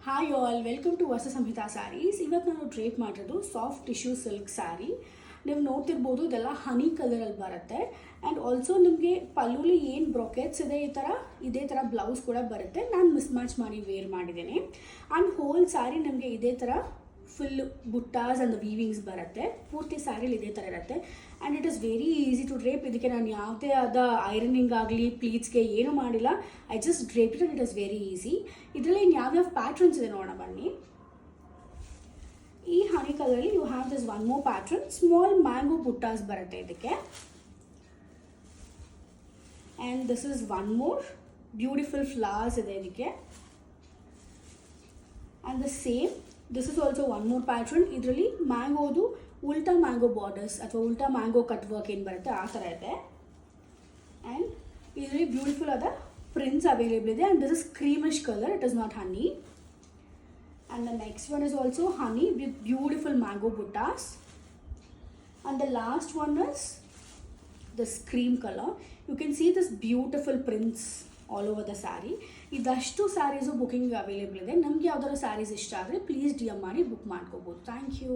Hi all, welcome to ವಸ ಸಂಹಿತಾ ಸ್ಯಾರೀಸ್. ಇವತ್ತು ನಾನು drape ಮಾಡಿರೋದು ಸಾಫ್ಟ್ ಟಿಶ್ಯೂ ಸಿಲ್ಕ್ ಸ್ಯಾರಿ. ನೀವು ನೋಡ್ತಿರ್ಬೋದು, ಇದೆಲ್ಲ ಹನಿ ಕಲರಲ್ಲಿ ಬರುತ್ತೆ. ಆ್ಯಂಡ್ ಆಲ್ಸೋ ನಿಮಗೆ ಪಲ್ಲುಲಿ ಏನು ಬ್ರೊಕೆಟ್ಸ್ ಇದೆ ಇದೇ ಥರ ಬ್ಲೌಸ್ ಕೂಡ ಬರುತ್ತೆ. ನಾನು ಮಿಸ್ ಮ್ಯಾಚ್ ಮಾಡಿ ವೇರ್ ಮಾಡಿದ್ದೇನೆ. ಆ್ಯಂಡ್ ಹೋಲ್ ಸ್ಯಾರಿ ನಿಮಗೆ ಇದೇ ಥರ ಫುಲ್ ಬುಟ್ಟಾಸ್ ಅಂಡ್ ವೀವಿಂಗ್ಸ್ ಬರುತ್ತೆ. ಪೂರ್ತಿ ಸ್ಯಾರಿಲಿ ಇದೇ ಥರ ಇರುತ್ತೆ. And it is very easy to drape. ಇದಕ್ಕೆ ನಾನು ಯಾವುದೇ ಆದ ಐರನಿಂಗ್ ಆಗಲಿ ಪ್ಲೀಟ್ಸ್ಗೆ ಏನೂ ಮಾಡಿಲ್ಲ. I just drape it. It is very easy. ಇದರಲ್ಲಿ ಇನ್ನು ಯಾವ್ಯಾವ ಪ್ಯಾಟ್ರನ್ಸ್ ಇದೆ ನೋಡೋಣ ಬನ್ನಿ. ಈ ಹನಿ ಕಲರಲ್ಲಿ you have this one more pattern. Small mango buttas ಬರುತ್ತೆ ಇದಕ್ಕೆ. And this is one more beautiful flowers ಇದೆ ಇದಕ್ಕೆ. And the same this is also one more pattern. ಇದರಲ್ಲಿ ಮ್ಯಾಂಗೋದು ಉಲ್ಟಾ ಮ್ಯಾಂಗೋ ಬಾರ್ಡರ್ಸ್ ಅಥವಾ ಉಲ್ಟಾ ಮ್ಯಾಂಗೋ ಕಟ್ ವರ್ಕ್ ಏನು ಬರುತ್ತೆ ಆ ಥರ ಇದೆ. ಆ್ಯಂಡ್ ಇದರಲ್ಲಿ ಬ್ಯೂಟಿಫುಲ್ ಆದ ಪ್ರಿಂಟ್ಸ್ ಅವೈಲೇಬಲ್ ಇದೆ. And this is creamish colour, it is not honey. And the next one is also honey with beautiful mango buttas. And the last one is this cream color. You can see this beautiful prints all over the saree. ಇದಷ್ಟು sarees booking available ಇದೆ. ನಮಗೆ ಯಾವ್ದಾದ್ರು ಸ್ಯಾರೀಸ್ ಇಷ್ಟ ಆದರೆ please DM ಮಾಡಿ book ಮಾಡ್ಕೋಬೋದು. Thank you.